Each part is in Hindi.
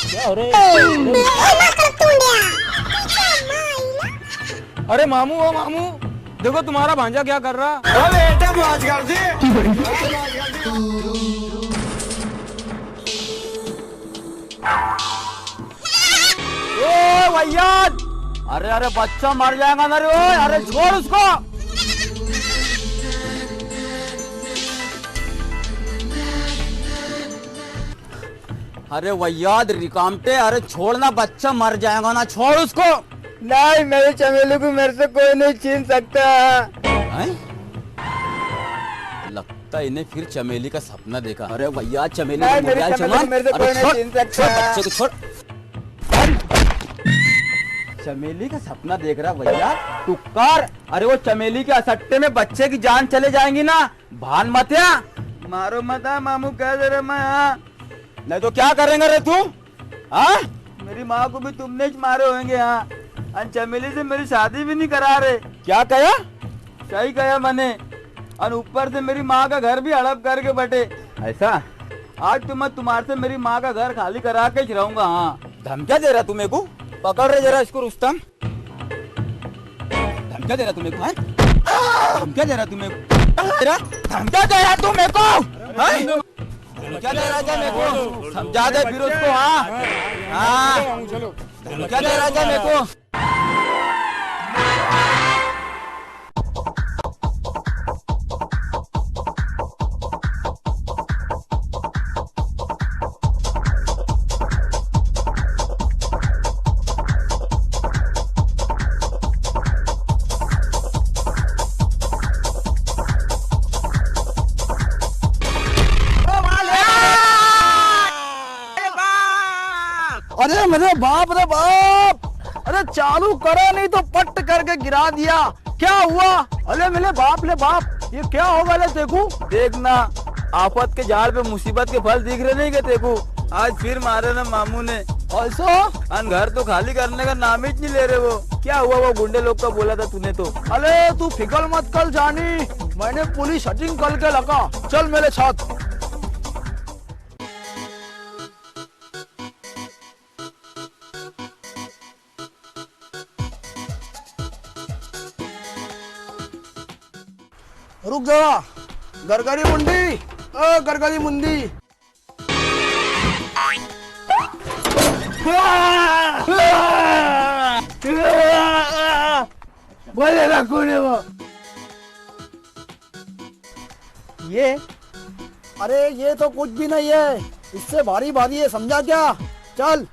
क्या हो रहा है? अरे मामू, ओ मामू, देखो तुम्हारा भांजा क्या कर रहा। बेटा मौज कर दी। ओ भैया, अरे अरे बच्चा मर जाएगा ना रे। ओए अरे छोड़ उसको। अरे वैयाद रिकामटे, अरे छोड़ना, बच्चा मर जाएगा ना, छोड़ उसको। नहीं, मेरी चमेली को मेरे से कोई नहीं छीन सकता। हैं? लगता इन्हें फिर चमेली का सपना देखा। अरे भैया चमेली नहीं, को मेरी मुर्गा चमेली को मेरे से कोई नहीं छीन सकता। बच्चे को छोड़। चमेली का सपना देख रहा भैया, टुक्कर। अरे वो चमेली के असट्टे में बच्चे की जान चले जाएंगी ना, भान मत या। मारो मत मामू, कह दे रहे मैं। नहीं तो क्या करेंगे रे तू? हाँ, मेरी माँ को भी तुमने ही मारे होंगे। हाँ, चमेली से मेरी शादी भी नहीं करा रहे। क्या कहा? सही कहा मैंने। और ऊपर से मेरी माँ का घर भी हड़प करके बटे। ऐसा? आज तो मैं तुम्हारे से मेरी माँ का घर खाली करा के ही रहूंगा। हाँ, धमकिया दे रहा तुम्हें को? पकड़ रहे जरा इसको रुस्तम। धमकिया दे रहा तुम्हें को? धमकिया दे रहा तुम्हें को? धमकिया दे रहा तुम्हें को? क्या दे रहा था मेरे को? समझा दे फिर उसको। हाँ हाँ, क्या दे रहा था मेरे को? अरे मेरे बाप रे बाप, अरे चालू करा नहीं तो पट करके गिरा दिया। क्या हुआ? अरे मेरे बाप ले बाप, ये क्या होगा? ले देखू, देखना आफत के झाड़ पे मुसीबत के फल दिख रहे नहीं के देखू। आज फिर मारे ना मामू ने। ऐसा घर तो खाली करने का नाम ही नहीं ले रहे वो। क्या हुआ? वो गुंडे लोग का बोला था तूने तो। अरे तू फिकल मत कर जानी, मैंने पुलिस हटिंग कल के लगा। चल मेरे साथ। रुक जरा, गरगरी मुंडी, ओ गरगरी मुंडी। बोले ना कौन है वो? ये? अरे ये तो कुछ भी नहीं है, इससे भारी भारी है, समझा क्या? चल।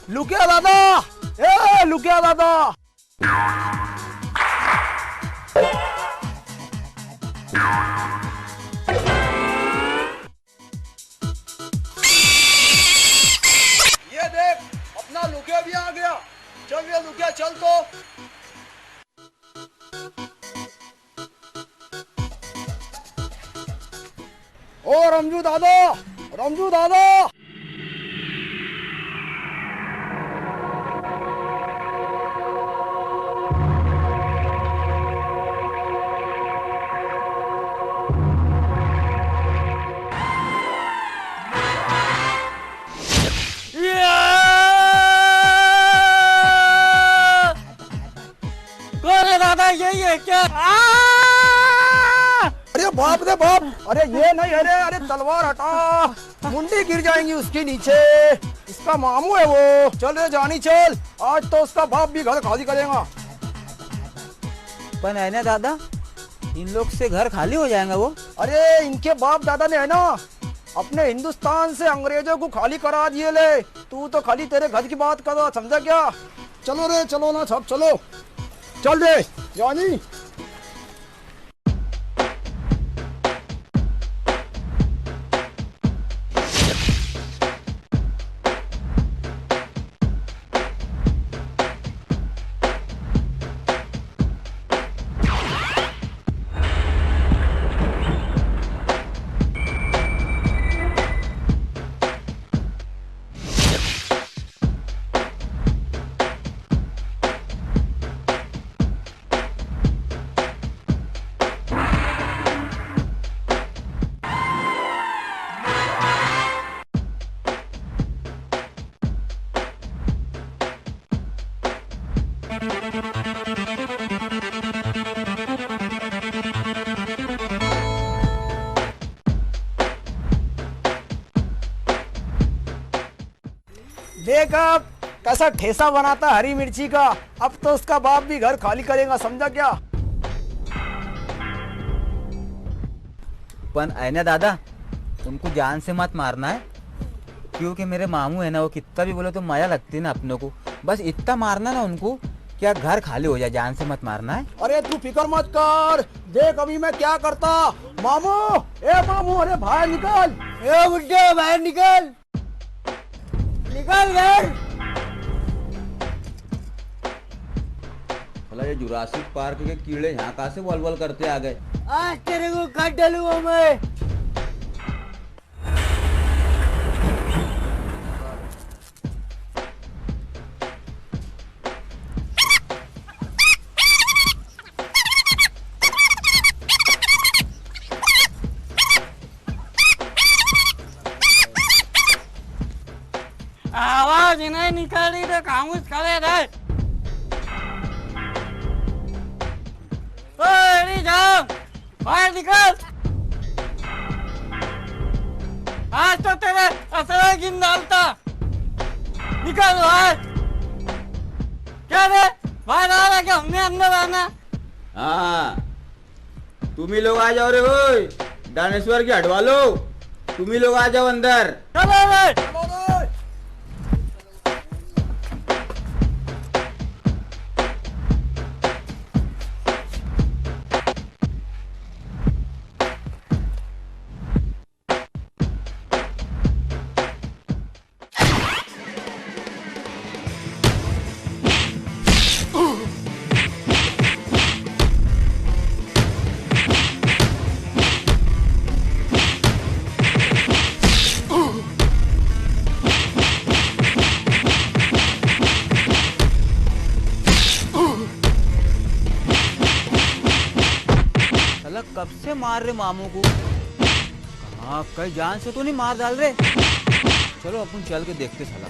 लुकिया दादा, ए लुकिया दादा। ये देख, अपना लुकिया भी आ गया। चल ये लुकिया, चल तो। ओ रमजू दादा, रमजू दादा। यही है क्या? अरे बाप रे बाप, अरे ये नहीं, अरे अरे तलवार हटा, मुंडी गिर जाएंगी उसके नीचे। इसका मामू है वो। चल रे जानी चल, आज तो उसका बाप भी घर खाली करेगा। पर है ना दादा, इन लोग से घर खाली हो जाएगा वो? अरे इनके बाप दादा ने है ना अपने हिंदुस्तान से अंग्रेजों को खाली करा दिए। ले तू तो खाली तेरे घर की बात कर रहा, समझा क्या? चलो रे, चलो ना सब, चलो चल रे जानी। देख अब कैसा ठेसा बनाता हरी मिर्ची का। अब तो उसका बाप भी घर खाली करेगा, समझा क्या? पण है ना दादा, उनको जान से मत मारना है, क्योंकि मेरे मामू है ना, वो कितना भी बोले तो माया लगती है ना अपनों को। बस इतना मारना ना उनको, क्या घर खाली हो जाए, जान से मत मारना है। अरे तू फिक्र मत कर, देख अभी मैं क्या करता। मामू, ए मामू, अरे बाहर निकल। ए बुड्ढे बाहर निकल, निकल घर। भला ये जुरासिक पार्क के कीड़े यहाँ कहाँ से वल करते आ गए। आज तेरे को काट डालूंगा मैं। आवाज नहीं निकाली तो खामोश खड़े रहे। ओए जाओ, बाहर निकल। आज तो तेरे असला गिन डालता। निकल बाहर। क्या रे, बाहर आ रहा क्या? हमने अंदर आना। हाँ, तुम ही लोग आ जाओ रे। ओए दानेश्वर की हटवा लो, तुम ही लोग आ जाओ अंदर। चलो रे। कब से मार रहे मामू को? हाँ, कहीं जान से तो नहीं मार डाल रहे। चलो अपन चल के देखते साला।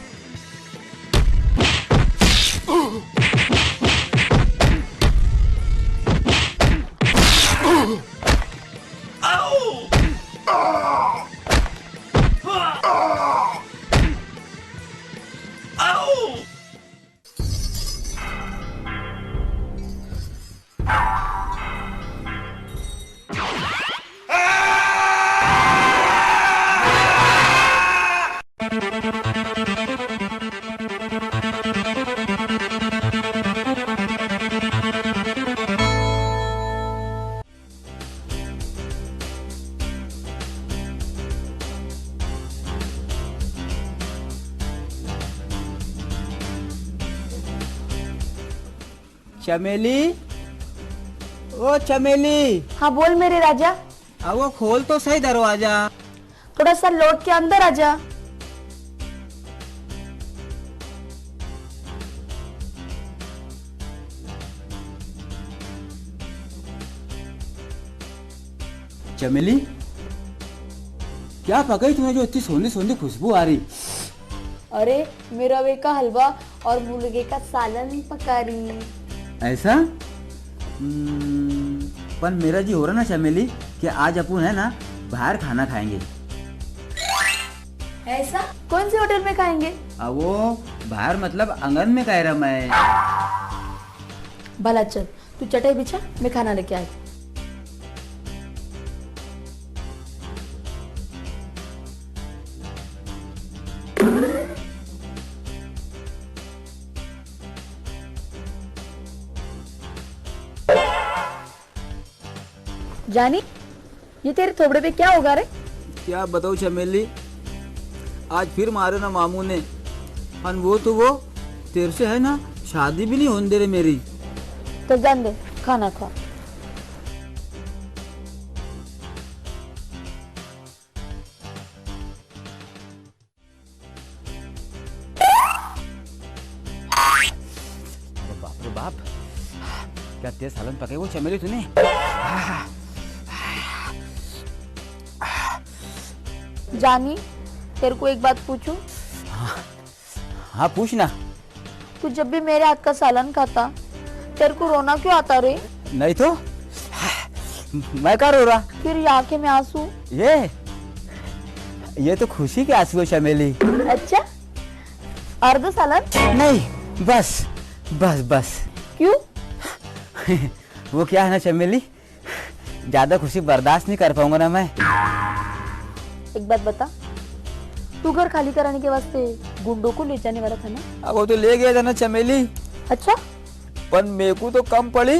चमेली, ओ चमेली। हाँ बोल मेरे राजा। अब वो खोल तो सही दरवाजा। थोड़ा सा लौट के अंदर आ जा। चमेली, क्या पकड़ी तुम्हें जो इतनी सोंधी सोंधी खुशबू आ रही? अरे मेरा वे का हलवा और मुर्गे का सालन पका रही। ऐसा? पर मेरा जी हो रहा ना चमेली कि आज अपन है ना बाहर खाना खाएंगे। ऐसा? कौन से होटल में खाएंगे? अब वो बाहर मतलब आंगन में कह रहा मैं। भला चल, तू चटाई बिछा, मैं खाना लेके आई। जानी, ये तेरे थोबड़े पे क्या होगा रे? क्या बताऊं चमेली, आज फिर मारे ना मामू ने। और वो तो वो तेरे से है ना शादी भी नहीं होने दे रहे मेरी। तो जान दे, खाना खा। अरे बाप रे बाप, क्या तेज सालन पके वो चमेली तूने। जानी, तेरे को एक बात पूछूं? हाँ पूछना। तू जब भी मेरे हाथ का सालन खाता, तेरे को रोना क्यों आता रे? नहीं तो मैं क्या रो रहा? फिर ये आंखें में आंसू। ये तो खुशी के आंसू है चमेली। अच्छा, अर्ध सालन? नहीं, बस बस बस। क्यों? वो क्या है ना चमेली, ज्यादा खुशी बर्दाश्त नहीं कर पाऊंगा ना मैं। एक बात बता, तू घर खाली कराने के वास्ते गुंडों को ले जाने वाला था ना? अब वो तो ले गया था ना चमेली, अच्छा, पर मेरे को तो कम पड़ी।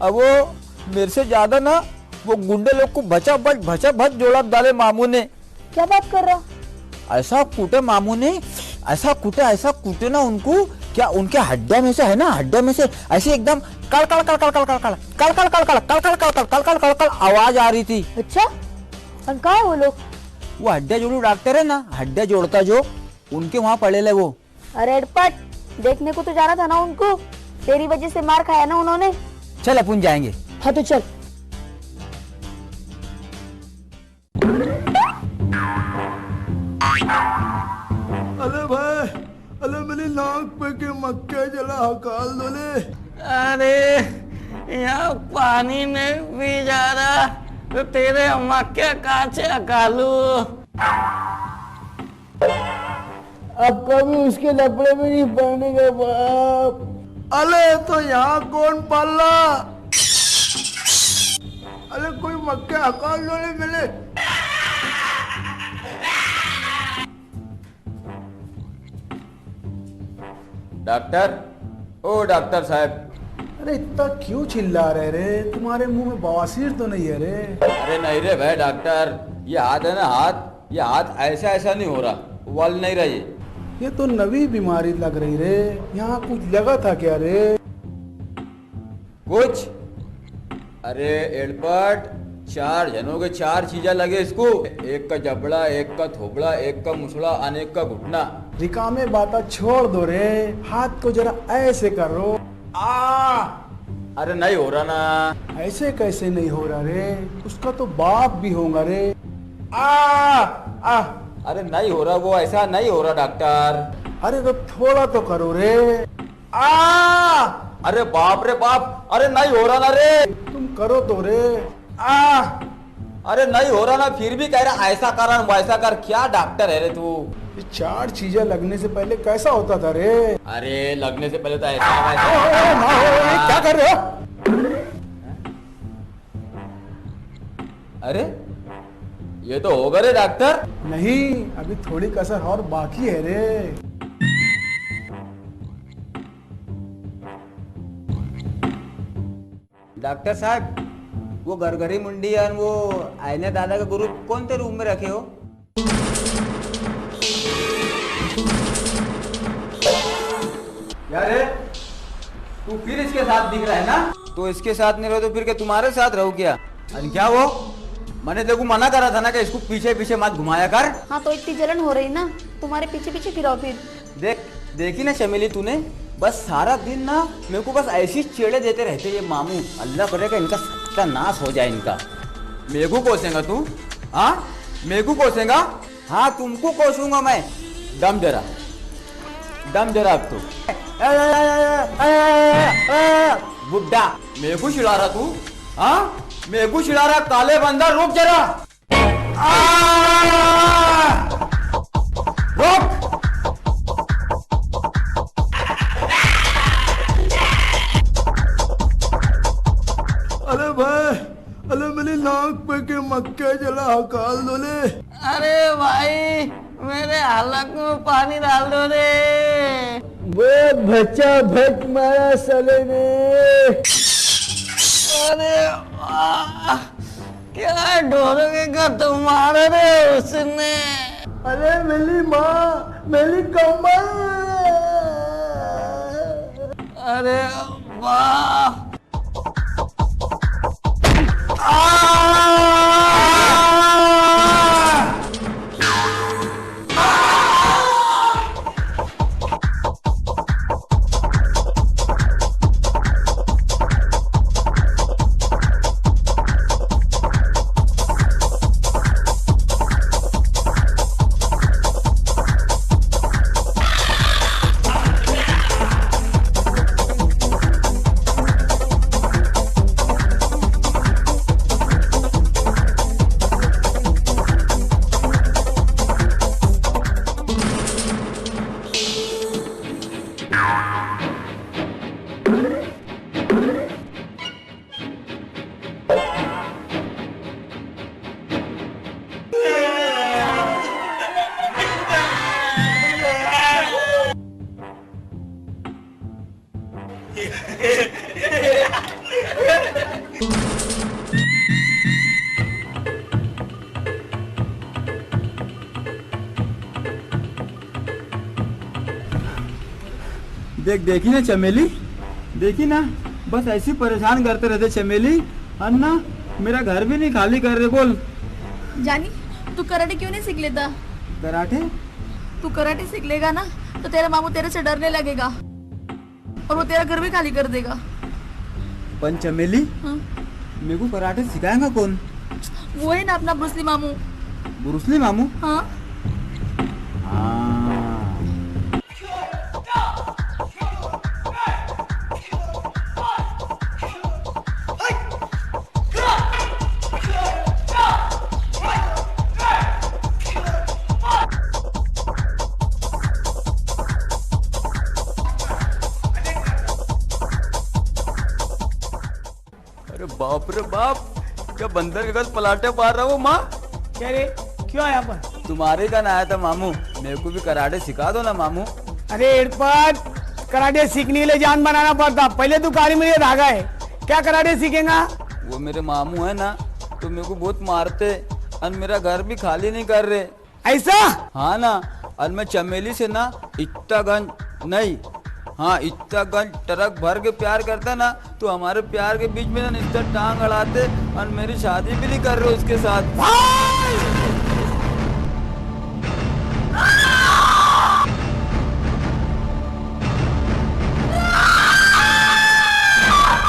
अब वो मेरे से ज्यादा ना वो गुंडे लोग को भचा भच जोड़ा डाले मामू ने। क्या बात कर रहा? ऐसा कूटे मामू ने, ऐसा कूटे ना उनको, क्या उनके हड्डिया में से है ना, हड्डिया में से ऐसे एकदम कल कल कल कल कल कल कल कल कल कल कल कल कल कल कल कल कल कल आवाज आ रही थी। अच्छा, और कहाँ है वो लोग? वो हड्डिया जोड़ू डॉक्टर है ना, हड्डिया जोड़ता जो, उनके वहाँ पड़े ले वो। अरे अड़पट, देखने को तो जाना था ना उनको, तेरी वजह से मार खाया ना उन्होंने। चल अपन जाएंगे। हाँ तो चल। अरे भाई, अरे मेरी नाक पे के मक्के जला हकाल दो ले। अरे यहाँ पानी नहीं पी जा रहा तो तेरे मक्के काचे अकालू। अब कभी उसके लपड़े में नहीं पड़ने का बाप। अरे तो यहाँ कौन पाला? अरे कोई मक्के हकाल दो ले मिले। डॉक्टर, ओ डॉक्टर साहब। अरे इतना क्यों चिल्ला रहे रे? तुम्हारे मुंह में बवासीर तो नहीं है रे? अरे नहीं रे भाई डॉक्टर, ये हाथ है ना हाथ, ये हाथ ऐसा नहीं हो रहा, वल नहीं रही। ये तो नवी बीमारी लग रही रे। यहाँ कुछ लगा था क्या रे? कुछ? अरे एडपर्ट, 4 जनों के 4 चीजें लगे इसको, एक का जबड़ा, एक का थोबड़ा, एक का मुसड़ा, अनेक का घुटना। रिकामे बाता छोड़ दो रे, हाथ को जरा ऐसे करो। अरे नहीं हो रहा ना। ऐसे कैसे नहीं हो रहा रे? उसका तो बाप भी होगा रे। आ अरे नहीं हो रहा, वो ऐसा नहीं हो रहा डॉक्टर। अरे तो थोड़ा तो करो रे। अरे बाप रे बाप, अरे नहीं हो रहा ना रे। तुम करो तो रे। अरे नहीं हो रहा ना, फिर भी कह रहा ऐसा कर वैसा कर। क्या डॉक्टर है रे तू? ये 4 चीजें लगने से पहले कैसा होता था रे? अरे लगने से पहले तो ऐसा वैसा। क्या कर रहे हो? अरे ये तो होगा रे डॉक्टर। नहीं, अभी थोड़ी कसर और बाकी है रे। डॉक्टर साहब, वो गरगरी मुंडी और वो आईने दादा का गुरु कौन से रूम में रखे हो? यार तू फिर इसके साथ दिख रहा है ना? तो इसके साथ नहीं रहो तो फिर क्या तुम्हारे साथ रहो क्या? अरे क्या वो, मैंने देखो मना करा था ना कि इसको पीछे पीछे मत घुमाया कर। हाँ तो इतनी जलन हो रही ना, तुम्हारे पीछे पीछे फिरो फिर। देखी ना चमेली तूने, बस सारा दिन ना मेरे को बस ऐसी छेड़े देते रहते ये मामू। अल्लाह करेगा इनका सत्यानाश हो जाए इनका। मेरे को कोसेगा तू? हाँ मेरे को कोसेगा? हाँ तुमको कोसूंगा मैं। दम जरा अब तू। बुड्ढा मेरे को चिढ़ा रहा तू? हाँ मेरे को चिढ़ा रहा? काले बंदर रुक जरा, रुक। अरे भाई, अरे मेरी नाक पे के मक्के जला हकाल दो ले। अरे भाई मेरे हालत में पानी डाल दो रे। वो बच्चा भट मारा साले ने। अरे क्या ढोरोगे का तुम्हारे रे उसने? अरे मेरी माँ, मेरी कमर। अरे वाह, देखी ना चमेली, देखी ना, बस ऐसी परेशान करते रहते चमेली। अन्ना मेरा घर भी नहीं खाली कर रहे। बोल जानी, तू कराटे क्यों नहीं सीख लेता? कराटे? तू कराटे सीख लेगा ना तो तेरा मामू तेरे से डरने लगेगा और वो तेरा घर भी खाली कर देगा। पन चमेली, हाँ? मेरे को कराटे सिखाएगा कौन? वो है ना अपना ब्रूसली मामू। ब्रूसली मामू? हाँ। अरे बाप रे बाप, क्या बंदर के घर पलाटे मार रहा हूँ माँ। क्या रे, क्यों आया पर? तुम्हारे का ना आया था मामू, मेरे को भी कराटे सिखा दो ना मामू। अरे एडपट, कराटे सीखने के लिए जान बनाना पड़ता। पहले तू कारी में धागा है, क्या कराटे सीखेगा? वो मेरे मामू है ना, तो मेरे को बहुत मारते और मेरा घर भी खाली नहीं कर रहे। ऐसा? हाँ ना, और मैं चमेली से ना इतना गन नहीं, हाँ इतना गन ट्रक भर के प्यार करता ना, तो हमारे प्यार के बीच में ना इतना टांग अड़ाते और मेरी शादी भी नहीं कर रहे उसके साथ।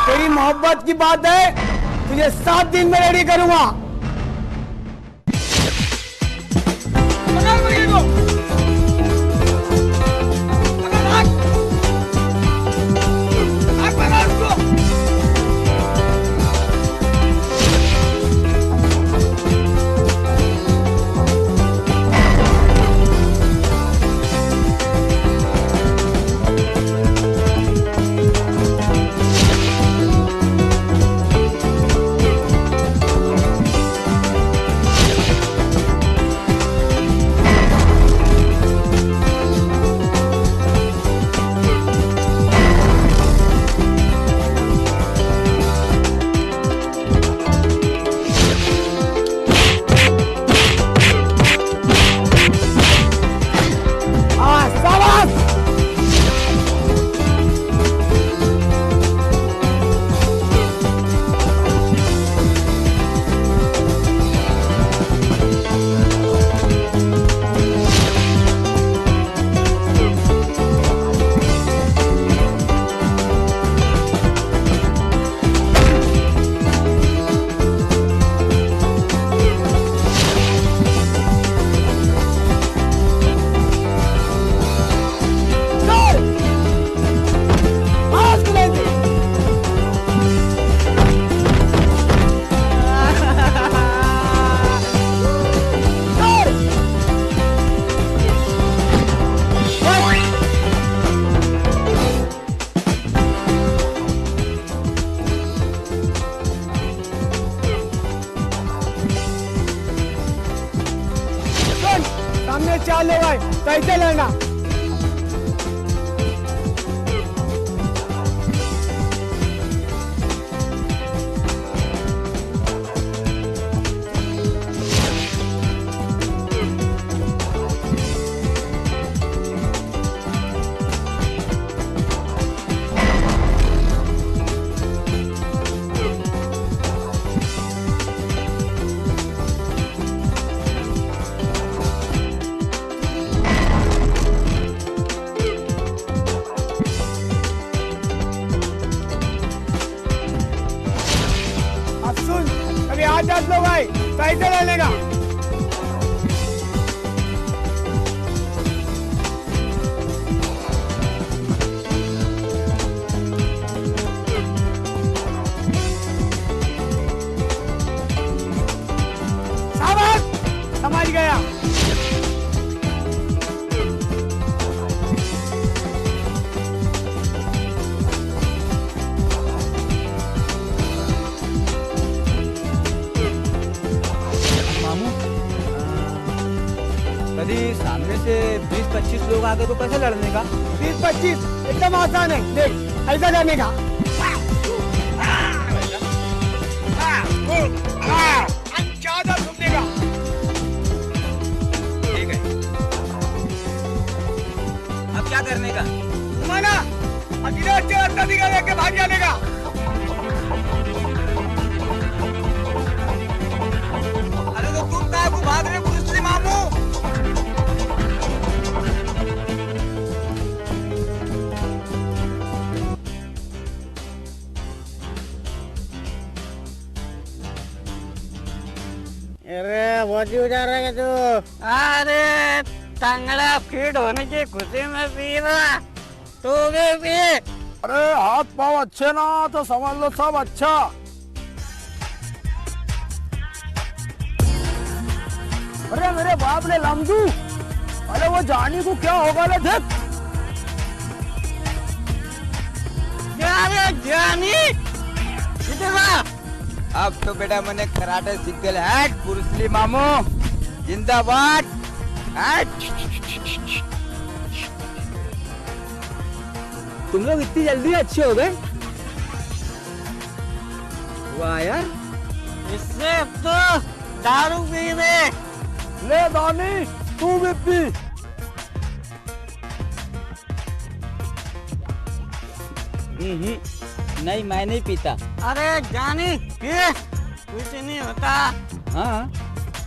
तेरी मोहब्बत की बात है, तुझे 7 दिन में रेडी करूंगा। सामने 4 लोग आए, कैसे लड़ना? अभी 8 लोग आए, कैसे लड़ने का? समझ गया। यदि सामने से 20-25 लोग आ गए तो कैसे लड़ने का? 20-25 एकदम आसान है, देख ऐसा करने का। ज्यादा घूमने का। ठीक है, अब क्या करने का? घुमाना। अकेले अच्छे रास्ता दिखा के भाग जाने का। अरे तो तुम क्या को भाग रहे ब्रूस ली मामू? अरे बहुत ही जा रहा है तू। अरे टंगड़ा फिट होने की खुशी में पी रहा, तू भी पी। अरे हाथ पाँव अच्छे ना तो समझ लो सब अच्छा। अरे मेरे बाप ने लमजू, अरे वो जानी को क्या होगा ले देख। क्या रे जानी कितना? अब तो बेटा मैंने कराटे सीख गए। हट ब्रूस ली मामू जिंदाबाद। हट। तुम लोग इतनी जल्दी अच्छे हो गए? वाह यार। इससे तो दारू पी दे। ले दानी तू भी पी। नहीं मैं नहीं पीता। अरे जानी ये कुछ नहीं होता। हाँ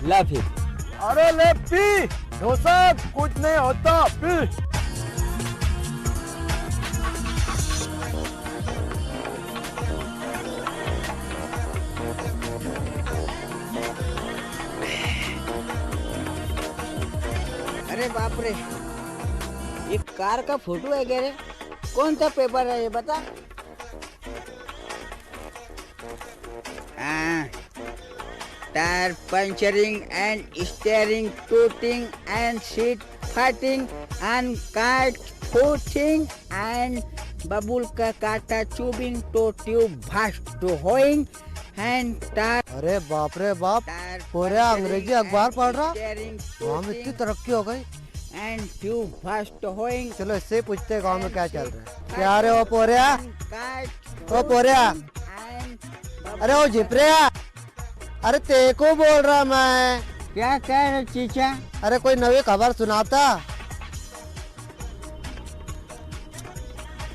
ला फिर। अरे ले पी डोसा, कुछ नहीं होता पी। अरे बाप रे, ये कार का फोटो है क्या रे? कौन सा पेपर है ये बता? टायर पंचरिंग एंड स्टीयरिंग टूटिंग एंड सीट फटिंग एंड कार्ड फूटिंग एंड बबुल का काटा चुबिंग टू ट्यूब भास्ट टू होइंग एंड टायर। अरे बाप रे बाप, पूरे अंग्रेजी अखबार पढ़ रहा। गाँव में इतनी तरक्की हो गई। And tube fast hoeing. चलो इससे पूछते हैं गाँव में क्या चल रहा है। क्या रे ओ पोरिया, ओ पोरिया, अरे ओ झिपरिया, अरे तेको बोल रहा मैं। क्या कह रहे चीचा? अरे कोई नई खबर सुनाता।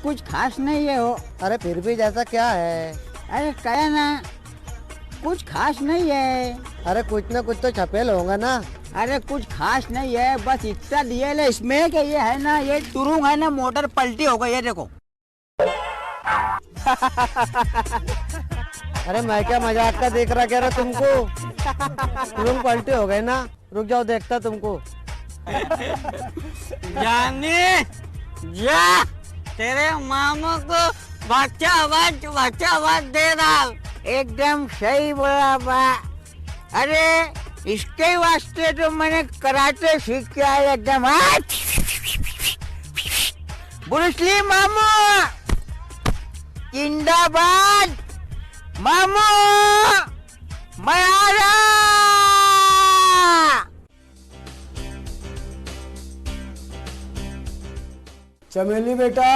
कुछ खास नहीं है हो। अरे फिर भी जैसा क्या है? अरे कहे ना, कुछ खास नहीं है। अरे कुछ न कुछ तो छपेल होगा ना। अरे कुछ खास नहीं है, बस इतना दिए ले इसमें कि ये है ना, ये टुरुंग है ना, मोटर पलटी हो गई है देखो। अरे मैं क्या मजाक का देख रहा कह रहा तुमको। तुम पलटे हो गए ना, रुक जाओ देखता तुमको। जानी जा, तेरे मामू को बच्चा आवाज दे रहा। एकदम सही बोला बा। अरे इसके वास्ते तो मैंने कराटे सीख के आया एकदम। ब्रूस ली मामू जिंदाबाद। मामू मैं आ रहा। चमेली बेटा,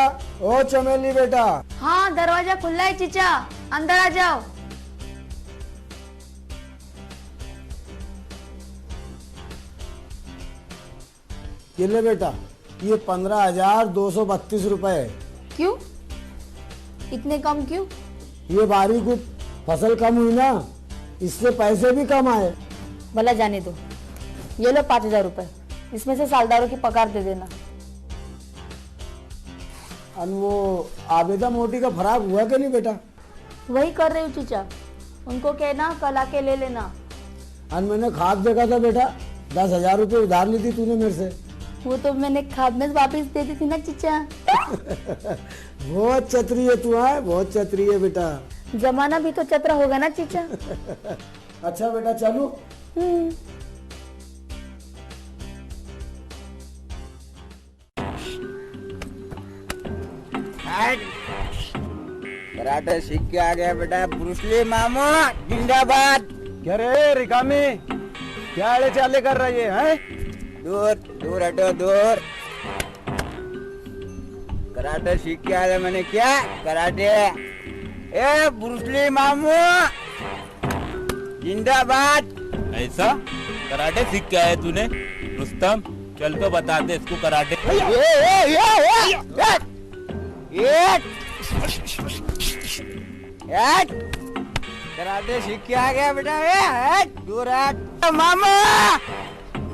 ओ चमेली बेटा। हाँ दरवाजा खुला है चीचा, अंदर आ जाओ। ये ले बेटा, ये 15,232 रुपए है। क्यों इतने कम क्यों? ये बारी को फसल कम हुई ना, इससे पैसे भी कम आए। भला जाने दो, ये लो 5,000 रुपए, इसमें से सालदारों की पगार दे देना। और वो आबेदा मोटी का फराक हुआ कि नहीं बेटा? वही कर रही हूँ चीचा, उनको कहना कल आके ले लेना। और मैंने खाद देखा था बेटा, 10,000 रुपये उधार ली थी तूने मेरे से। वो तो मैंने खाद में वापिस दे दी थी ना चीचा। बहुत चतरी है तू, है बहुत चतरी है बेटा। जमाना भी तो चतरा होगा ना चीचा। अच्छा बेटा चलो। कराटे सीख के आ गया बेटा ब्रूस ली मामू जिंदाबाद। क्या रे रिकामी, क्या आड़े चाले कर रही है? दूर दूर हटो दूर। कराटे सीख के आया मैंने। क्या कराटे? ए ब्रूस ली मामू जिंदाबाद। ऐसा कराटे सीख के आया तूने रुस्तम? चल तो बता दे इसको कराटे। कराटे सीख के आ गया बेटा। दूर हट मामू,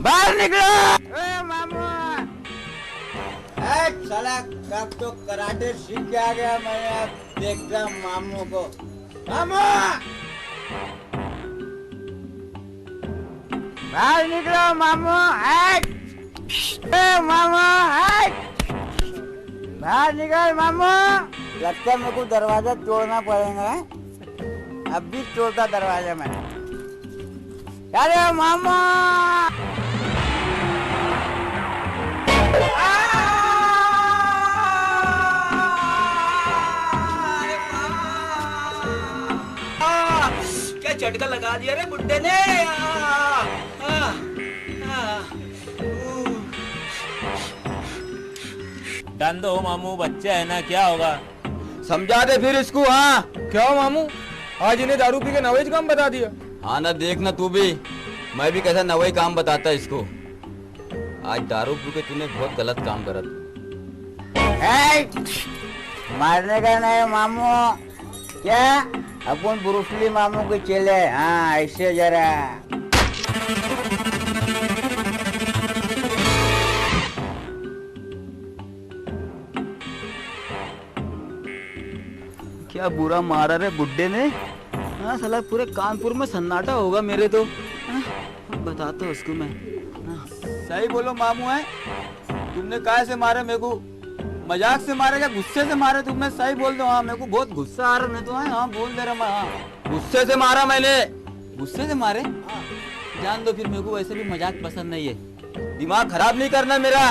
बाहर निकलो। मामू साला कब तो कराटे सीख के आ गया। मैं देखता हूँ मामू को। मामू बाहर निकलो मामू। मामू बाहर निकल मामू। लगता है मेरे को दरवाजा तोड़ना पड़ेगा। अब भी तोड़ता दरवाजा में। अरे मामा क्या झटका लगा दिया रे बुड्ढे ने। डाल दो मामू, बच्चा है ना, क्या होगा? समझा दे फिर इसको। हाँ क्या हो मामू, आज इन्हें दारू पी के नवेज काम बता दिया। हाँ ना, देखना तू भी, मैं भी कैसा नवई काम बताता इसको। आज दारू पी के तूने बहुत गलत काम करा। मारने का नहीं मामू। क्या अपन ब्रूसली मामू के चेले। हाँ ऐसे जरा। क्या बुरा मारा रे बुड्ढे ने। हाँ साला पूरे कानपुर में सन्नाटा होगा मेरे तो। बताता हूँ उसको मैं। सही बोलो मामू है, तुमने काहे से मारे मेरे को? मजाक से मारे या गुस्से से मारे तुमने? सही बोल दो। हाँ मेरे को बहुत गुस्सा आ रहा नहीं तो। हाँ बोल दे रहा मैं। हाँ गुस्से से मारा मैंने। गुस्से से मारे? जान दो फिर, मेरे को वैसे भी मजाक पसंद नहीं है। दिमाग खराब नहीं करना मेरा।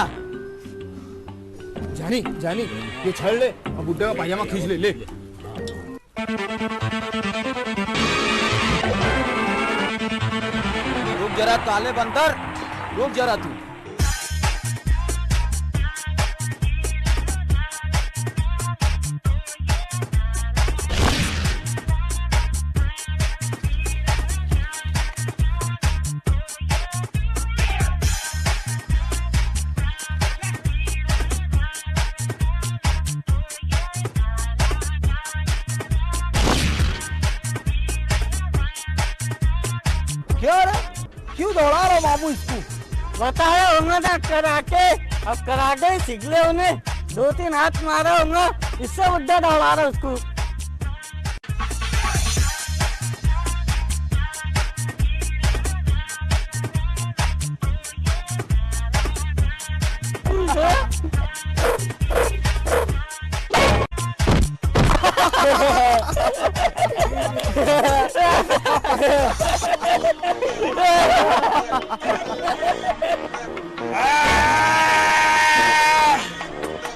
जानी जानी ये छड़ ले, अब बुड्ढे का पायजामा खींच ले। ले रुक जरा काले बंदर, रुक जरा तू। क्यों दौड़ा रहा मामू इसको? बताया होगा ना कराटे। अब कराटे सीख ले। उन्हें 2-3 हाथ मारा होगा, इससे बुड्ढा दौड़ा रहा उसको।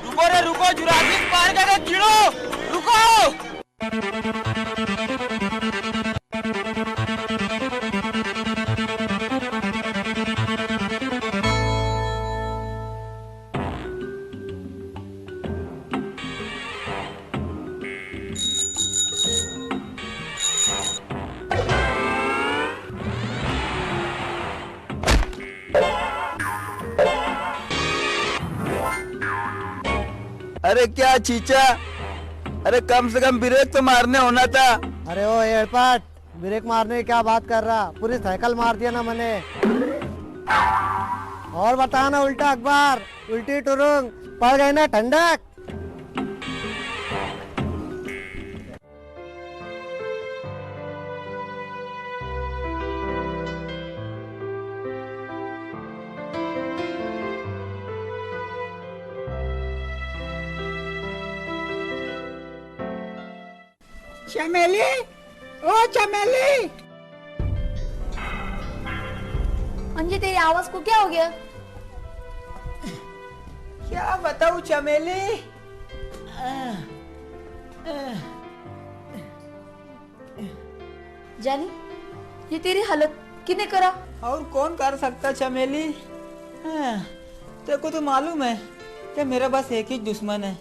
रुको रे रुको, जुरासिक पार्क का कीड़ो, रुको। अरे क्या चीचा, अरे कम से कम ब्रेक तो मारने होना था। अरे ओ एयरपाट, ब्रेक मारने की क्या बात कर रहा? पूरी साइकिल मार दिया ना मैंने। और बता ना उल्टा अखबार, उल्टी टुरुंग पड़ गई ना ठंडक। चमेली, ओ चमेली। अंजी तेरी आवाज को क्या हो गया? क्या बताऊं चमेली। जानी ये तेरी हालत किने करा? और कौन कर सकता चमेली। तेरे को तो मालूम है कि मेरा बस एक ही दुश्मन है,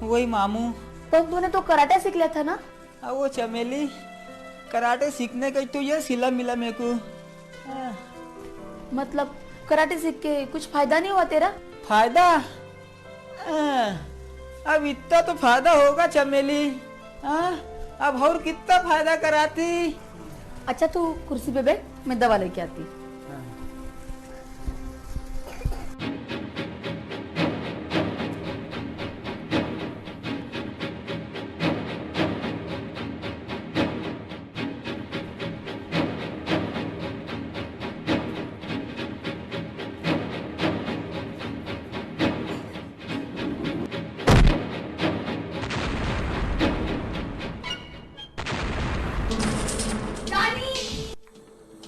वही मामू। पर तूने तो कराटे सीख लिया था ना? वो चमेली, कराटे सीखने का तो ये सिला मिला मेरे को। मतलब कराटे सीख के कुछ फायदा नहीं हुआ तेरा? फायदा? अब इतना तो फायदा होगा चमेली। हाँ, अब और कितना फायदा कराती। अच्छा तू कुर्सी पे बैठ, मैं दवा लेके आती।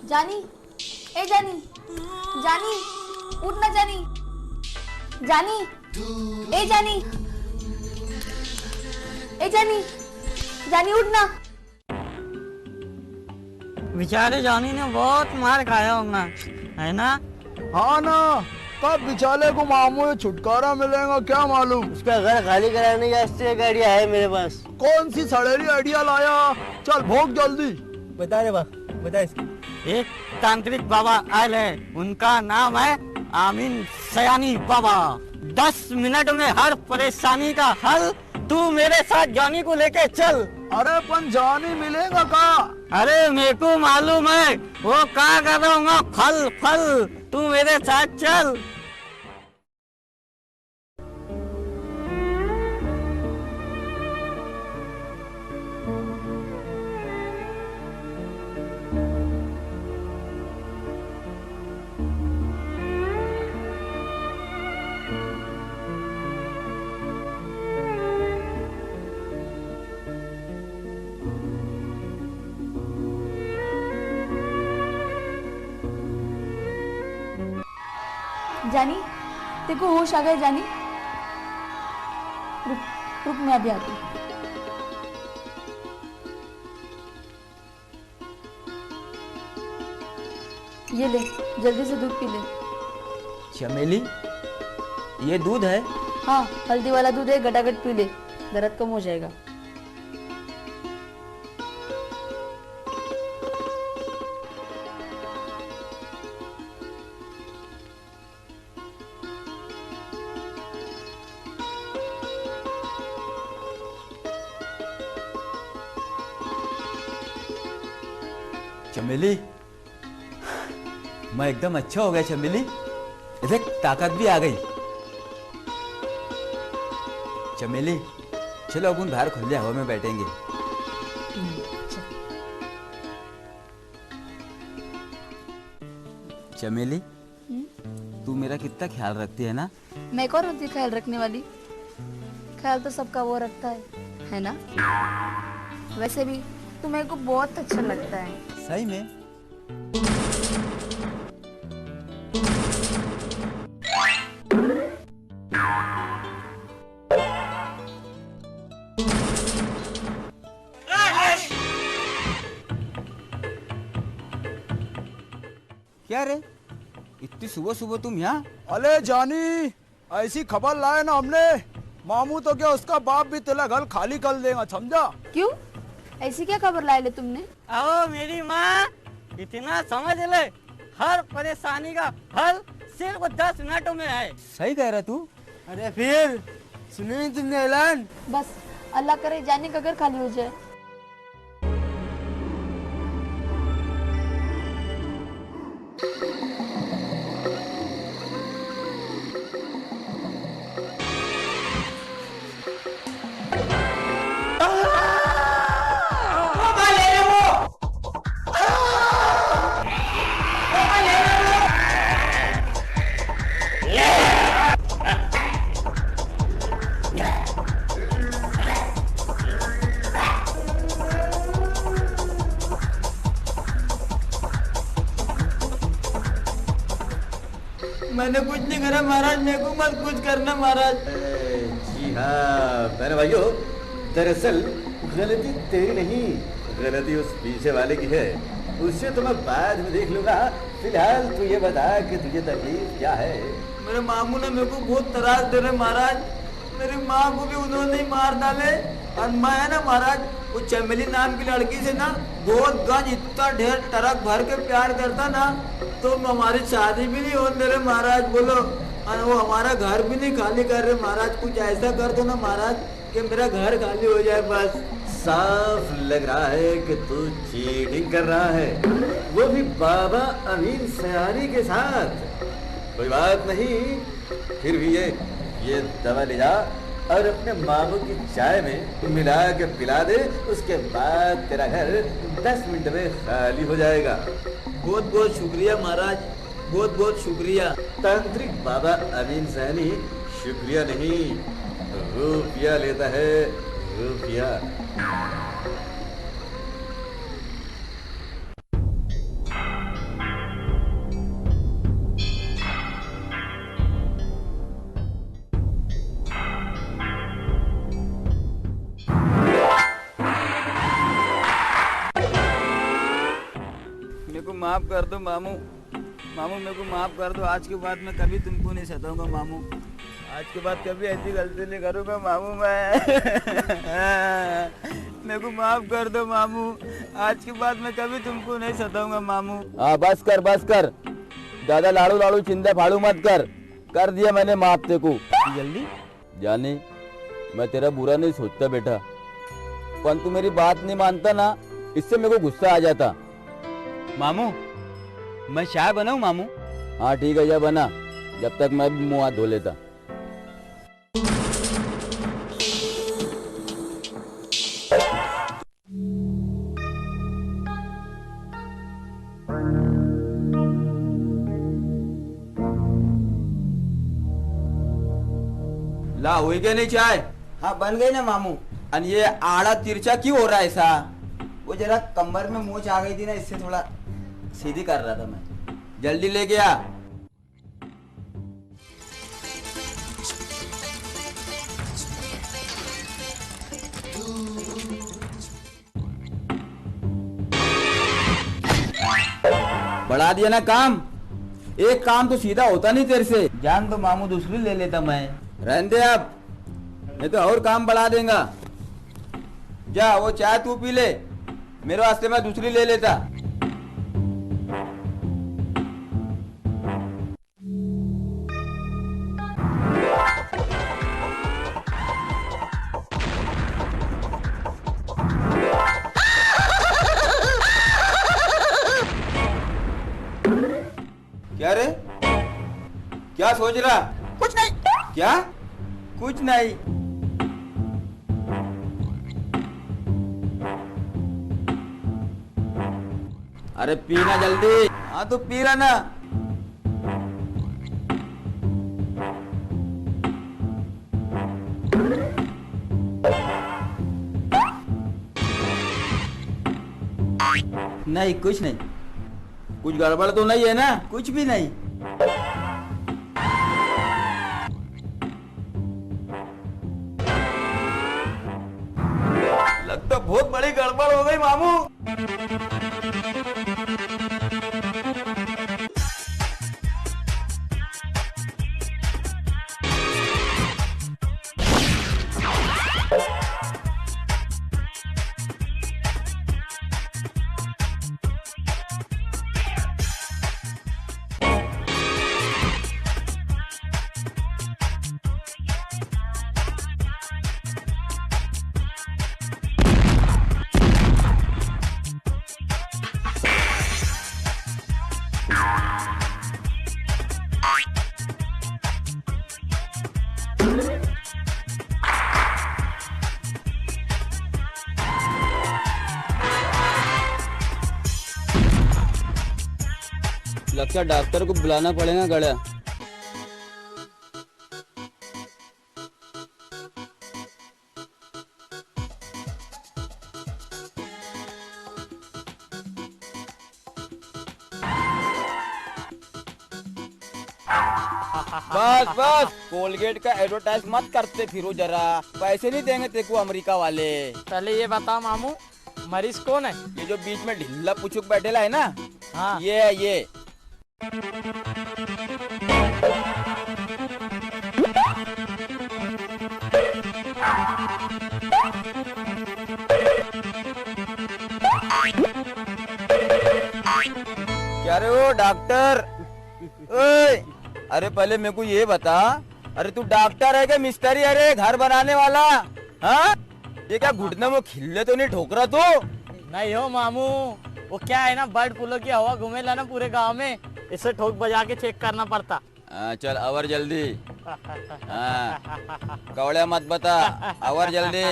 जानी, ए जानी, जानी, उठ ना जानी, जानी, ए जानी, ए जानी, जानी उठ ना। बेचारे जानी ने बहुत मार खाया होगा, है ना? हाँ ना, कब बेचारे को मामू से छुटकारा मिलेगा क्या मालूम। उसका घर खाली कराने का एक्स्ट्रा आइडिया है मेरे पास। कौन सी सड़ेली आइडिया लाया, चल भोग जल्दी। बता रे बा, बता इसकी। एक तांत्रिक बाबा आए हैं, उनका नाम है आमीन सयानी बाबा। 10 मिनट में हर परेशानी का हल। तू मेरे साथ जानी को लेके चल। अरे पन जानी मिलेगा का? अरे मेरे को मालूम है वो क्या कर रहा हूँ, फल फल। तू मेरे साथ चल। जानी, देखो होश आ गए जानी। रुक रुक, मैं अभी आती हूँ। ये ले, जल्दी से दूध पी ले। चमेली, ये दूध है? हाँ, हल्दी वाला दूध है, गटागट पी ले, दर्द कम हो जाएगा। चमेली, मैं एकदम अच्छा हो गया चमेली। देख ताकत भी आ गई। चमेली चलो अपन बाहर खुले हवा में बैठेंगे। चमेली, तू मेरा कितना ख्याल रखती है ना? मैं कौन होती ख्याल रखने वाली? ख्याल तो सबका वो रखता है ना? वैसे भी तू मेरे को बहुत अच्छा लगता है। सही में? क्या रे, इतनी सुबह सुबह तुम यहाँ? अरे जानी, ऐसी खबर लाए ना हमने, मामू तो क्या उसका बाप भी तेरा घर खाली कर देगा, समझा? क्यों, ऐसी क्या खबर लाए ले तुमने? आओ मेरी माँ, इतना समझ ले, हर परेशानी का हल सिर्फ 10 मिनटों में है। सही कह रहा तू। अरे फिर सुने नहीं तुमने ऐलान? बस अल्लाह करे जाने का घर खाली हो जाए। मैंने कुछ नहीं करा महाराज, मेरे को मत कुछ करना महाराज। जी हाँ मेरे भाइयों, दरअसल गलती तेरी नहीं, गलती उस पीछे वाले की है। उससे तो मैं बाद में देख लूंगा। फिलहाल तू ये बता कि तुझे तकलीफ क्या है? मेरे मामू ने मेरे को बहुत त्रास दे रहे महाराज। मेरी माँ को भी उन्होंने ही मार डाले और मैं है ना महाराज वो चमेली नाम की लड़की से ना बहुत गंज इतना ढेर ट्रक भर के प्यार करता ना, तो हमारी शादी भी नहीं होने दे रहे महाराज। बोलो, और वो हमारा घर भी नहीं खाली कर रहे महाराज। कुछ ऐसा कर दो ना महाराज कि मेरा घर खाली हो जाए बस। साफ लग रहा है कि तू चीटिंग कर रहा है, वो भी बाबा अमीन सयानी के साथ। कोई बात नहीं, फिर भी ये दवा ले जा और अपने मामू की चाय में मिला के पिला दे। उसके बाद तेरा घर 10 मिनट में खाली हो जाएगा। बहुत बहुत शुक्रिया महाराज, बहुत बहुत शुक्रिया। तांत्रिक बाबा अमीन सयानी शुक्रिया नहीं, रुपया लेता है, रुपया। मेरे को माफ कर दो मामू, मामू मेरे को माफ कर दो। आज के बाद मैं कभी तुमको नहीं सताऊंगा मामू। आज के बाद कभी ऐसी गलती नहीं करूंगा मामू मैं। मेरे को माफ कर दो मामू। आज के बाद मैं कभी तुमको नहीं सताऊंगा मामू। हाँ बस कर, ज्यादा लाड़ू लाड़ू चिंता फाड़ू मत कर दिया मैंने माफ तेरे को। जल्दी जाने मैं तेरा बुरा नहीं सोचता बेटा, पर तू मेरी बात नहीं मानता ना, इससे मेरे को गुस्सा आ जाता। मामू मैं चाय बनाऊं मामू? हाँ ठीक है, जा बना, जब तक मैं भी मुँह हाथ धो लेता। ला हुई क्या नहीं चाय? हाँ बन गई ना मामू। और ये आड़ा तिरछा क्यों हो रहा है ऐसा? वो जरा कमर में मोच आ गई थी ना, इससे थोड़ा सीधी कर रहा था मैं। जल्दी ले गया। बढ़ा दिया ना काम। एक काम तो सीधा होता नहीं तेरे से। जान दो मामू, दूसरी ले लेता मैं। रहने दे अब, नहीं तो और काम बढ़ा देगा। जा वो चाय तू पी ले, मेरे वास्ते मैं दूसरी ले लेता। क्या रे, क्या सोच रहा? कुछ नहीं। क्या? कुछ नहीं। अरे पीना जल्दी। हाँ तो पी रहा ना। नहीं कुछ नहीं। कुछ गड़बड़ तो नहीं है ना? कुछ भी नहीं। लगता बहुत बड़ी गड़बड़ हो गई मामू। लगता डॉक्टर को बुलाना पड़ेगा गड़ा। बस बस, कोलगेट का एडवर्टाइज मत करते फिरो जरा। पैसे नहीं देंगे तेरे को अमेरिका वाले। पहले ये बता मामू, मरीज कौन है? ये जो बीच में ढिल्ला पुचुक बैठेला है ना, हाँ ये है ये। क्या रे वो डॉक्टर? ओए, अरे पहले मेरे को ये बता, अरे तू डॉक्टर है क्या मिस्त्री? अरे घर बनाने वाला, हाँ? ये क्या घुटने में खिल्ले तो नहीं ठोक रहा तू? नहीं हो मामू, वो क्या है ना, बर्ड फ्लू की हवा घूमेला ना पूरे गांव में, इसे ठोक बजा के चेक करना पड़ता। चल अवर जल्दी। कवड़े मत बता, अवर जल्दी।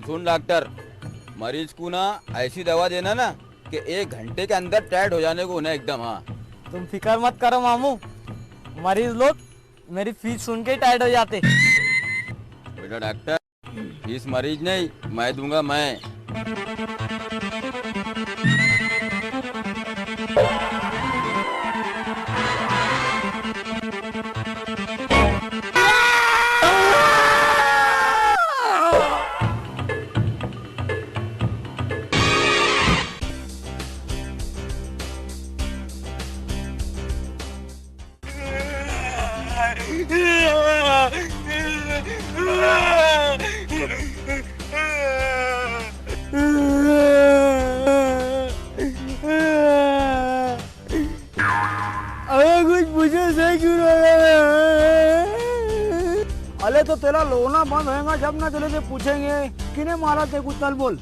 सुन डॉक्टर, मरीज को ना ऐसी दवा देना ना कि 1 घंटे के अंदर टाइट हो जाने को उन्हें एकदम। हाँ तुम फिक्र मत करो मामू, मरीज लोग मेरी फीस सुन के टाइट हो जाते। बेटा डॉक्टर, फीस मरीज नहीं मैं दूंगा, मैं। अरे तो तेरा लोना बंद होएगा जब ना चले तो पूछेंगे किने मारा ते कुछ चल बोल।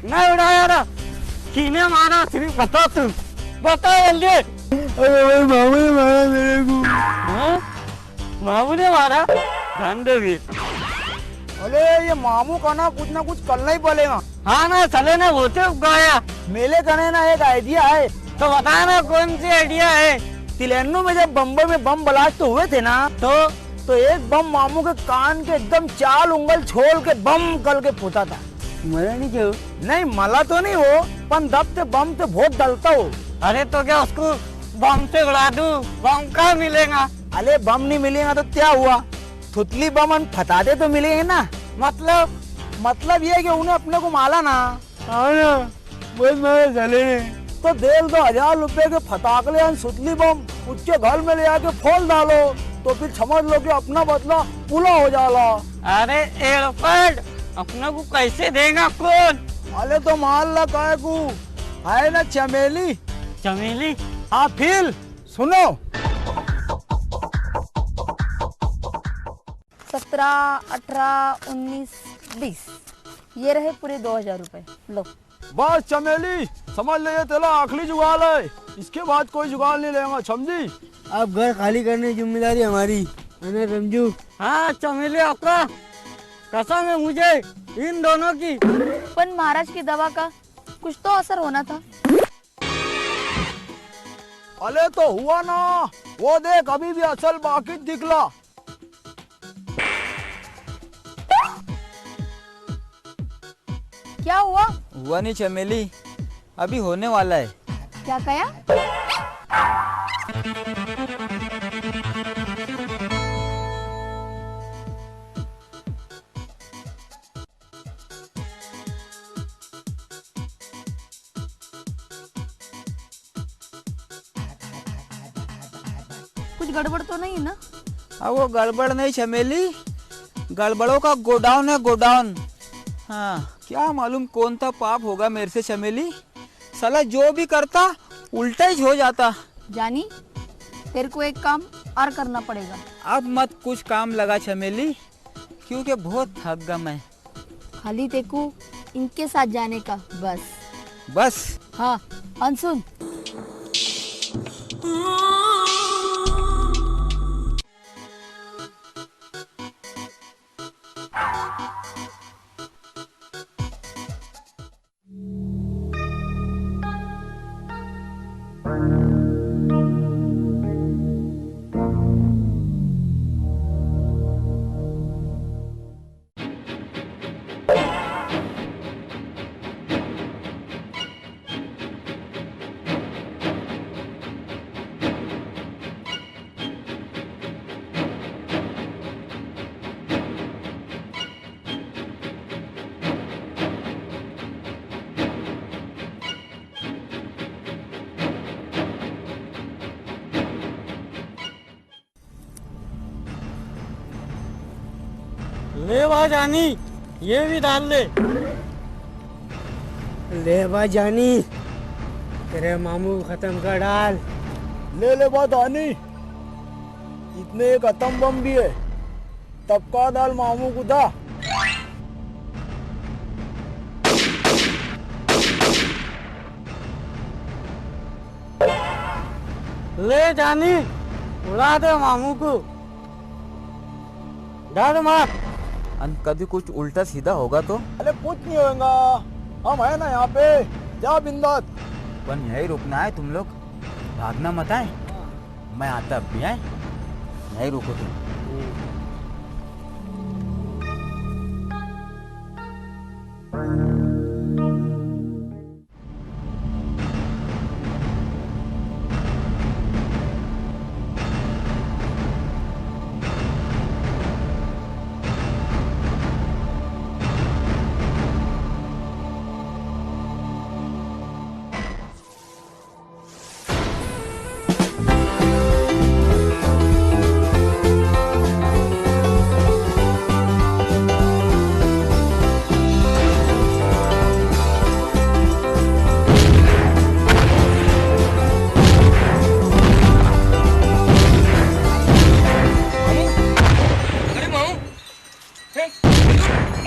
नहीं उड़ाया रहा, किने मारा सिर्फ बता, तू बता जल्दी। अरे मामू ने मारा मेरे को। हाँ? मामू ने मारा? धंधे भी। अरे ये मामू का ना कुछ करना ही पड़ेगा। हाँ ना, चले ना होते गया मेले करने ना एक आइडिया है, तो बता ना कौन सी आइडिया है। तिलन्नू में जब बम्बई में बम ब्लास्ट तो हुए थे ना, तो एक बम मामू के कान के एकदम 4 उंगल छोड़ के बम कल के फूटा था। मरा नहीं क्यों? नहीं मला तो नहीं हो, पर दब से बम से बहुत डलता हो। अरे तो क्या उसको बम से उड़ा दूं? बम कहाँ मिलेगा? अरे बम नहीं मिलेगा तो क्या हुआ, थुतली बम फटाते तो मिलेंगे ना। मतलब ये है कि उन्हें अपने को माला ना। बहुत मारा चले ने। तो 1,500 रुपए के फटाकले सुतली बम उसके घर में ले आके फोड़ डालो, तो फिर समझ लो कि अपना बदला पूरा हो जाला। अरे एयरपोर्ट अपना को कैसे देगा कौन? अरे तो मान ला काय को है ना चमेली। चमेली? हाँ फिर सुनो, 17, 18, 19, 20 ये रहे पूरे 2,000 रुपए, लो। बस चमेली समझ ले, ये तेरा आखिरी जुगाड़ है, इसके बाद कोई जुगाड़ नहीं लेगा, समझी? अब घर खाली करने की जिम्मेदारी हमारी है ना रमजू? हाँ चमेली आपका, कसम है मुझे इन दोनों की। पर महाराज की दवा का कुछ तो असर होना था। अरे तो हुआ ना, वो देख अभी भी असल बाकी दिखला। क्या हुआ? हुआ नहीं चमेली, अभी होने वाला है। क्या कहा? कुछ गड़बड़ तो नहीं है ना? अब वो गड़बड़ नहीं चमेली, गड़बड़ों का गोडाउन है, गोडाउन। हाँ क्या मालूम कौन सा पाप होगा मेरे से चमेली, साला जो भी करता उल्टा ही हो जाता। जानी, तेरे को एक काम और करना पड़ेगा। अब मत कुछ काम लगा चमेली, क्योंकि बहुत थक गया मैं। खाली तेरे को इनके साथ जाने का बस। बस? हाँ अनसुन, ले भाईजानी, ये भी डाल ले। ले भाईजानी, तेरे मामू खत्म कर डाल। ले भाईजानी, इतने एक अतम बम भी है, तब का डाल मामू को दा। ले जानी, उड़ा दे मामू को। डर मत। कभी कुछ उल्टा सीधा होगा तो? अरे कुछ नहीं होगा, हम है ना यहाँ पे, जा बिंदास। पर यही रुकना है तुम लोग, भागना मत आए। मैं आता अब भी आए, यही रुको तुम।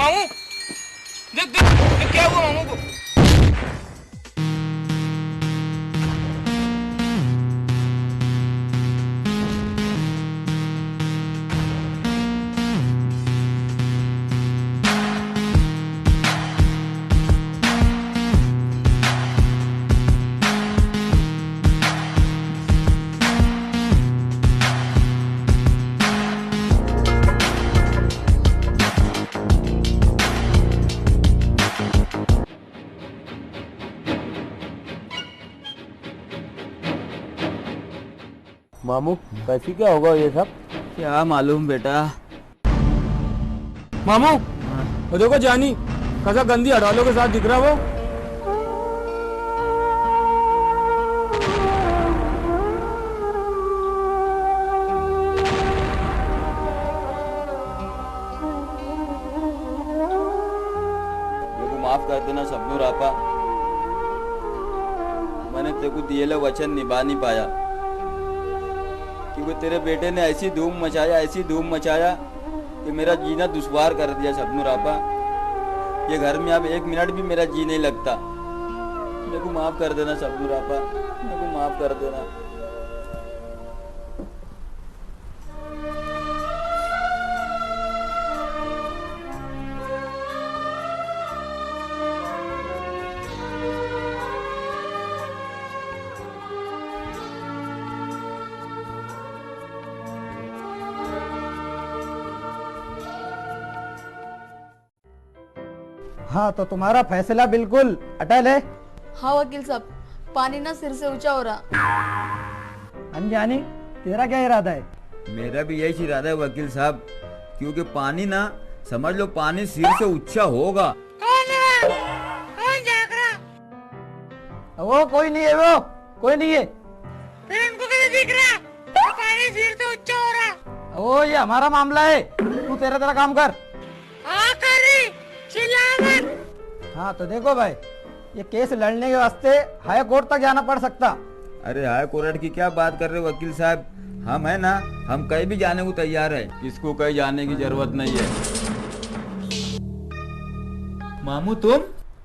मामू देख देख देख क्या हुआ मामू को। मामू कैसी क्या होगा ये सब? क्या मालूम बेटा। मामू, वो देखो जानी, कैसा गंदी हड़ालों के साथ दिख रहा वो। मेरे को माफ कर देना शबनूर आपा, मैंने तेरे को दिए वचन निभा नहीं पाया, क्योंकि तेरे बेटे ने ऐसी धूम मचाया कि मेरा जीना दुश्वार कर दिया शबनूर आपा। ये घर में अब एक मिनट भी मेरा जी नहीं लगता। मेरे को माफ कर देना शबनूर आपा, मेरे को माफ कर देना। हाँ तो तुम्हारा फैसला बिल्कुल अटल है। हाँ वकील साहब, पानी ना सिर से ऊंचा हो रहा। अनजानी, तेरा क्या इरादा है? मेरा भी यही इरादा है वकील साहब, क्योंकि पानी ना, समझ लो पानी सिर से ऊंचा होगा। वो कोई नहीं है, वो कोई नहीं है। दिख रहा पानी सिर से ऊंचा हो रहा। वो ये हमारा मामला है, तू तेरा काम कर। हाँ तो देखो भाई, ये केस लड़ने के वास्ते हाई कोर्ट तक जाना पड़ सकता। अरे हाई कोर्ट की क्या बात कर रहे हो वकील साहब, हम है ना, हम कहीं भी जाने को तैयार है, किसको कहीं जाने की जरूरत नहीं है। मामू तुम?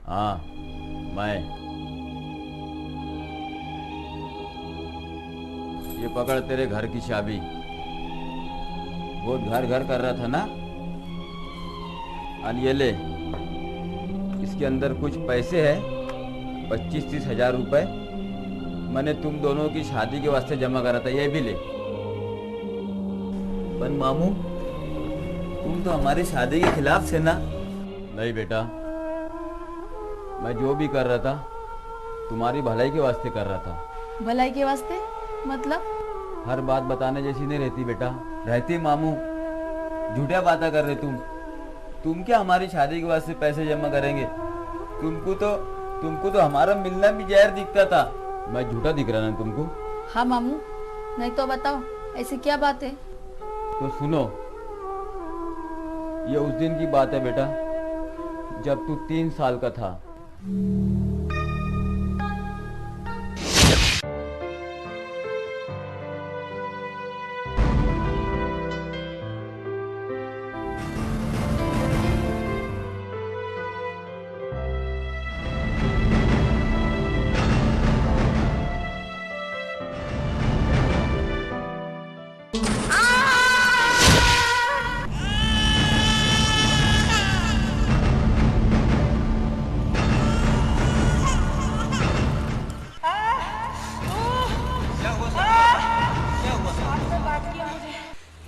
हाँ मैं। ये पकड़ तेरे घर की चाबी। बहुत घर घर कर रहा था ना, और ये ले, इसके अंदर कुछ पैसे है, 25-30 हजार रुपए मैंने तुम दोनों की शादी के वास्ते जमा करा था, ये भी ले। पर मामू तुम तो हमारी शादी के खिलाफ थे ना। नहीं बेटा, मैं जो भी कर रहा था तुम्हारी भलाई के वास्ते कर रहा था। भलाई के वास्ते मतलब? हर बात बताने जैसी नहीं रहती बेटा। रहती मामू, झूठा बातें कर रहे तुम क्या हमारी शादी के वास्ते पैसे जमा करेंगे? तुमको तो हमारा मिलना भी जहर दिखता था। मैं झूठा दिख रहा ना तुमको? हाँ मामू, नहीं तो बताओ ऐसी क्या बात है? तो सुनो, ये उस दिन की बात है बेटा, जब तू 3 साल का था।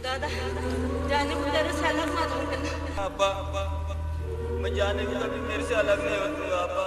दादा जाने को तेरे से अलग मत होना। अब्बा मैं जाने को कभी मेरे से अलग नहीं होऊंगा अब्बा।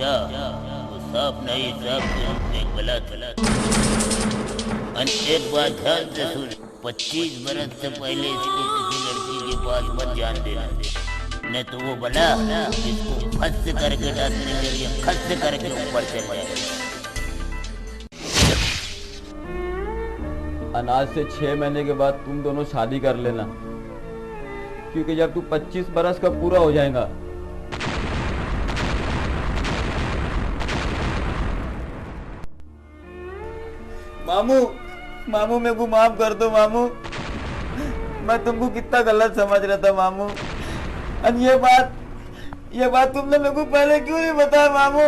वो सांप नहीं, सांप एक बला था। एक बात ध्यान से सुन, 25 बरस से पहले इसको किसी लड़की के पास मत जान देना, नहीं तो वो बला इसको फंस करके डांस के जरिए खस करके ऊपर चल जाएगा। अनाज से 6 महीने के बाद तुम दोनों शादी कर लेना, क्योंकि जब तू 25 बरस का पूरा हो जाएगा मामू, मामू मेरे को माफ कर दो मामू, मैं तुमको कितना गलत समझ रहा था मामू। और ये बात तुमने मेरे को पहले क्यों नहीं बताया मामू?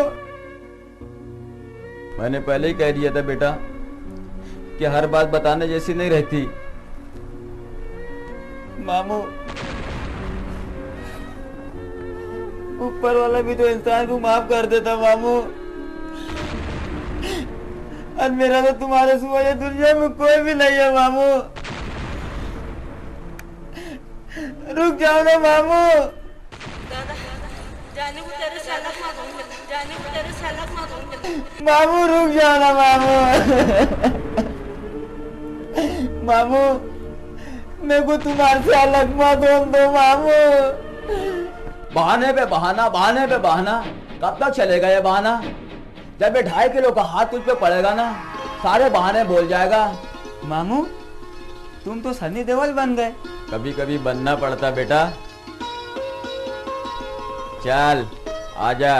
मैंने पहले ही कह दिया था बेटा कि हर बात बताने जैसी नहीं रहती। मामू, ऊपर वाला भी तो इंसान को माफ कर देता मामू, और मेरा तो तुम्हारे सिवा ये दुनिया में कोई भी नहीं है मामू। रुक जाओ ना मामू। दादा जाने को तेरे से अलग मत होऊंगा, जाने को तेरे से अलग मत होऊंगा। मामू रुक जाओ ना मामू। मामू मेरे को तुम्हारे से अलग मत होने दो मामू। बहाने पे बहाना, बहाने पे बहाना, कब तक चलेगा ये बहाना? जब ये 2.5 किलो का हाथ तुझ पे पड़ेगा ना, सारे बहाने बोल जाएगा। मामू तुम तो सनी देओल बन गए। कभी कभी बनना पड़ता बेटा। चल आजा।